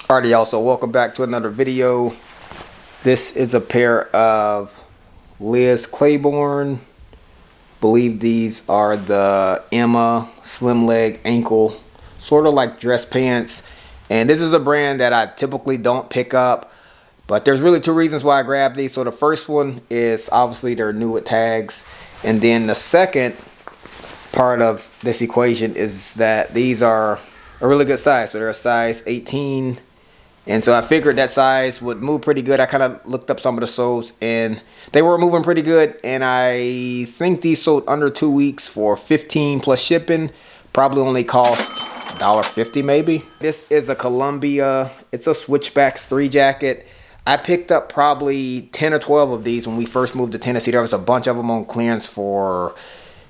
Alrighty, y'all, so welcome back to another video. This is a pair of Liz Claiborne. Believe these are the Emma slim leg ankle, sort of like dress pants. And this is a brand that I typically don't pick up, but there's really two reasons why I grabbed these. So the first one is obviously they're new with tags, and then the second part of this equation is that these are a really good size. So they're a size 18, and so I figured that size would move pretty good. I kind of looked up some of the soles and they were moving pretty good, and I think these sold under 2 weeks for 15 plus shipping. Probably only cost $1.50 maybe. This is a Columbia, it's a switchback 3 jacket. I picked up probably 10 or 12 of these when we first moved to Tennessee. There was a bunch of them on clearance for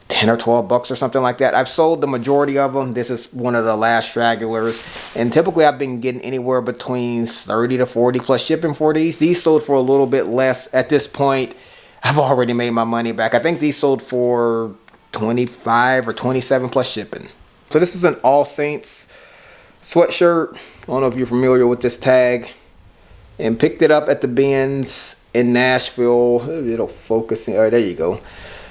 10 or 12 bucks or something like that. I've sold the majority of them. This is one of the last stragglers, and typically I've been getting anywhere between 30 to 40 plus shipping for these. These sold for a little bit less. At this point, I've already made my money back. I think these sold for 25 or 27 plus shipping. So this is an All Saints sweatshirt. I don't know if you're familiar with this tag, and picked it up at the bins in Nashville. It'll focus. All right, there you go.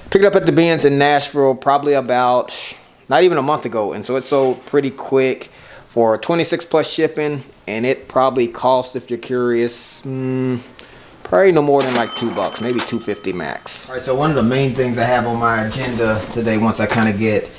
Picked it up at the bins in Nashville probably about not even a month ago, and so it sold pretty quick for 26 plus shipping, and it probably cost, if you're curious, probably no more than like $2, maybe $2.50 max. All right, so one of the main things I have on my agenda today, once I kind of get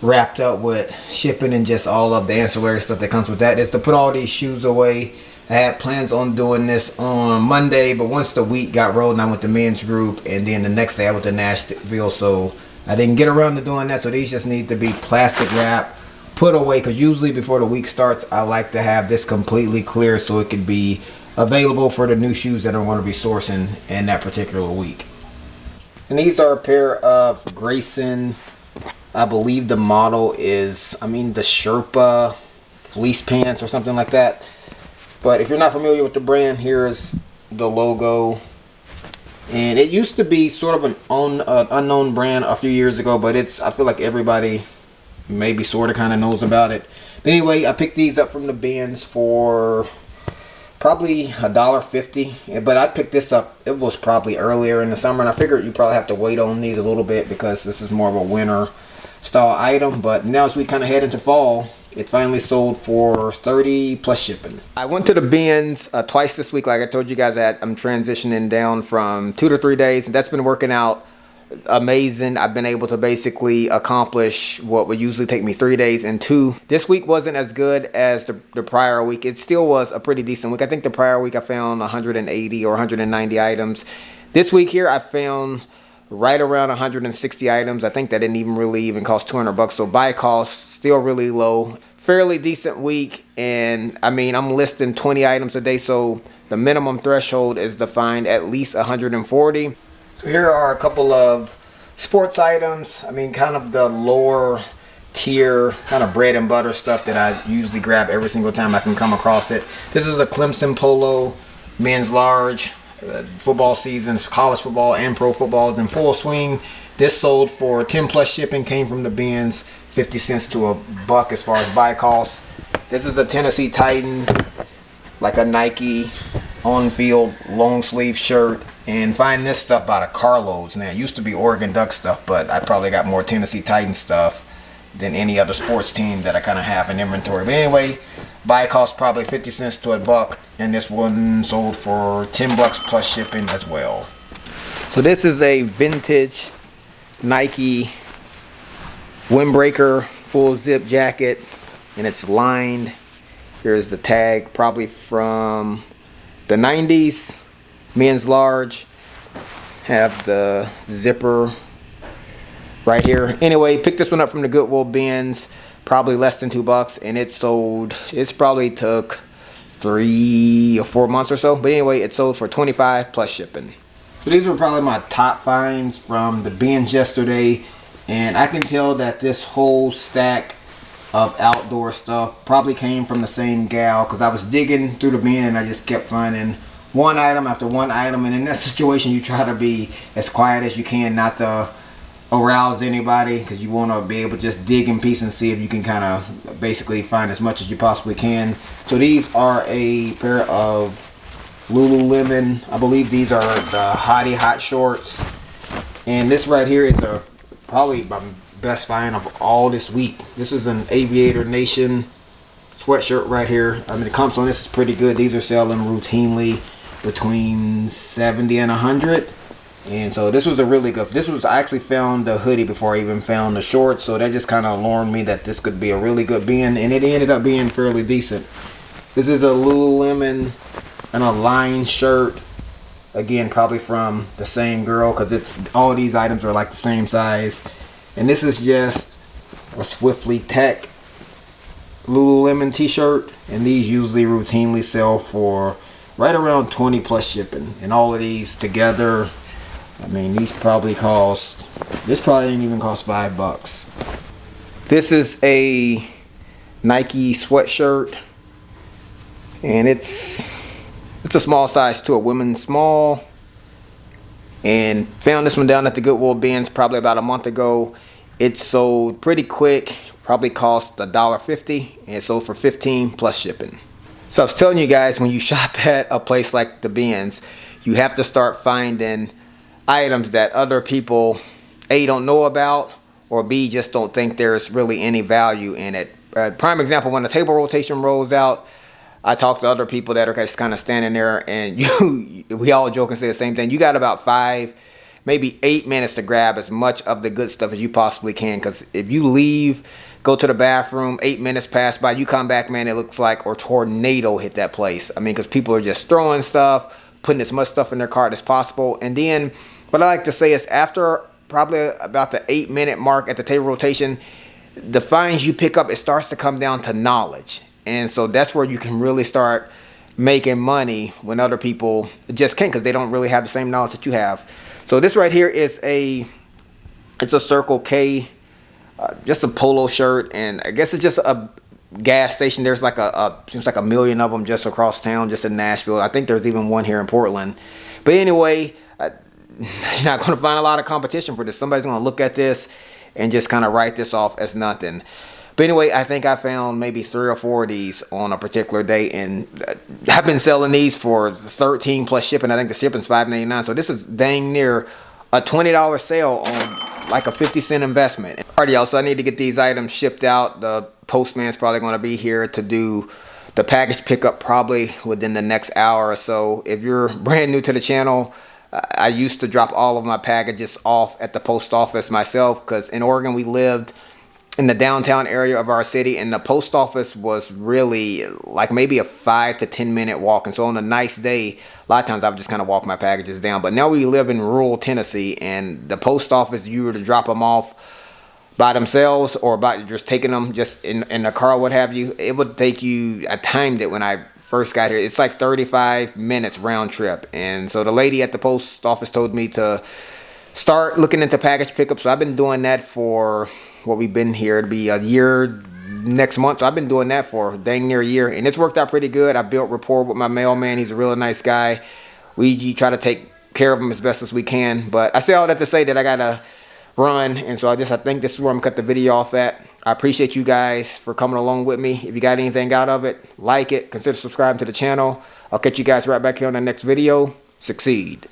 wrapped up with shipping and just all of the ancillary stuff that comes with that, is to put all these shoes away. I had plans on doing this on Monday, but once the week got rolled, and I went to men's group, and then the next day I went to Nashville, so I didn't get around to doing that. So these just need to be plastic wrap, put away, because usually before the week starts, I like to have this completely clear so it can be available for the new shoes that I'm going to be sourcing in that particular week. And these are a pair of Grayson, I believe the model is, the Sherpa fleece pants or something like that. But if you're not familiar with the brand, here's the logo. And it used to be sort of an unknown brand a few years ago, but I feel like everybody maybe sort of kind of knows about it. But anyway, I picked these up from the bins for probably $1.50. But I picked this up, it was probably earlier in the summer, and I figured you probably have to wait on these a little bit because this is more of a winter style item. But now as we kind of head into fall, it finally sold for 30 plus shipping. I went to the bins twice this week. Like I told you guys, I'm transitioning down from 2 to 3 days, and that's been working out amazing. I've been able to basically accomplish what would usually take me 3 days in 2. This week wasn't as good as the prior week. It still was a pretty decent week. I think the prior week I found 180 or 190 items. This week here I found right around 160 items. I think that didn't even really cost $200, so buy cost still really low. Fairly decent week, and I'm listing 20 items a day, so the minimum threshold is to find at least 140. So here are a couple of sports items. Kind of the lower tier, kind of bread and butter stuff that I usually grab every single time I can come across it. This is a Clemson polo, men's large. Football seasons, college football and pro football is in full swing. This sold for 10 plus shipping, came from the bins, 50 cents to $1 as far as buy cost. This is a Tennessee Titan, like a Nike on-field long sleeve shirt, and find this stuff by the carloads now. It used to be Oregon Duck stuff, but I probably got more Tennessee Titan stuff than any other sports team that I kind of have in inventory. But anyway, buy cost probably 50 cents to $1, and this one sold for $10 plus shipping as well. So this is a vintage Nike windbreaker full zip jacket, and it's lined. Here's the tag, probably from the 90s, men's large. Have the zipper right here. Anyway, picked this one up from the Goodwill bins, probably less than $2, and it sold, it's probably took 3 or 4 months or so, but anyway, it sold for 25 plus shipping. So these were probably my top finds from the bins yesterday, and I can tell that this whole stack of outdoor stuff probably came from the same gal, because I was digging through the bin and I just kept finding one item after one item, and in that situation you try to be as quiet as you can, not to arouse anybody, because you want to be able to just dig in peace and see if you can kind of basically find as much as you possibly can. So these are a pair of Lululemon, I believe these are the Hottie Hot shorts, and this right here is probably my best find of all this week. This is an Aviator Nation sweatshirt right here. I mean, the comps on this is pretty good. These are selling routinely between 70 and 100. And so this was a really good, I actually found the hoodie before I even found the shorts, so that just kind of alarmed me that this could be a really good bin, and it ended up being fairly decent. This is a Lululemon and a line shirt, again probably from the same girl, because it's all these items are like the same size. And this is just a Swiftly Tech Lululemon t-shirt, and these usually routinely sell for right around 20 plus shipping, and all of these together, I mean, these probably cost, this probably didn't even cost $5. This is a Nike sweatshirt, and it's a small size to a women's small, and found this one down at the Goodwill bins probably about a month ago. It sold pretty quick, probably cost $1.50, and it sold for 15 plus shipping. So I was telling you guys, when you shop at a place like the bins, you have to start finding items that other people A, don't know about, or B, just don't think there's really any value in it. Prime example, when the table rotation rolls out, I talk to other people that are just kind of standing there, and we all joke and say the same thing. You got about 5, maybe 8 minutes to grab as much of the good stuff as you possibly can, because if you leave, go to the bathroom, 8 minutes pass by, you come back, man, it looks like a tornado hit that place. I mean, because people are just throwing stuff, putting as much stuff in their cart as possible. And then what I like to say is, after probably about the 8-minute mark at the table rotation, the finds you pick up, it starts to come down to knowledge. And so that's where you can really start making money when other people just can't, because they don't really have the same knowledge that you have. So this right here is it's a Circle K, just a polo shirt, and I guess it's just a gas station. There's like seems like a million of them just across town, just in Nashville. I think there's even one here in Portland. But anyway, you're not going to find a lot of competition for this. Somebody's going to look at this and just kind of write this off as nothing. But anyway, I think I found maybe 3 or 4 of these on a particular day, and I've been selling these for 13 plus shipping. I think the shipping's $5.99. So this is dang near a $20 sale on like a 50-cent investment. Alright, y'all, so I need to get these items shipped out. The postman's probably going to be here to do the package pickup probably within the next hour or so. If you're brand new to the channel, I used to drop all of my packages off at the post office myself, because in Oregon we lived in the downtown area of our city, and the post office was really like maybe a 5 to 10 minute walk. And so on a nice day, a lot of times I would just kind of walk my packages down. But now we live in rural Tennessee, and the post office, you were to drop them off by themselves or by just taking them just in the car, what have you, it would take you, I timed it when I first got here, it's like 35 minutes round trip. And so the lady at the post office told me to start looking into package pickup. So I've been doing that for what we've been here to be a year next month. So I've been doing that for dang near a year, and it's worked out pretty good. I built rapport with my mailman. He's a really nice guy. We try to take care of him as best as we can. But I say all that to say that I gotta run, and so I think this is where I'm gonna cut the video off at. I appreciate you guys for coming along with me. If you got anything out of it, like it, consider subscribing to the channel. I'll catch you guys right back here on the next video. Succeed.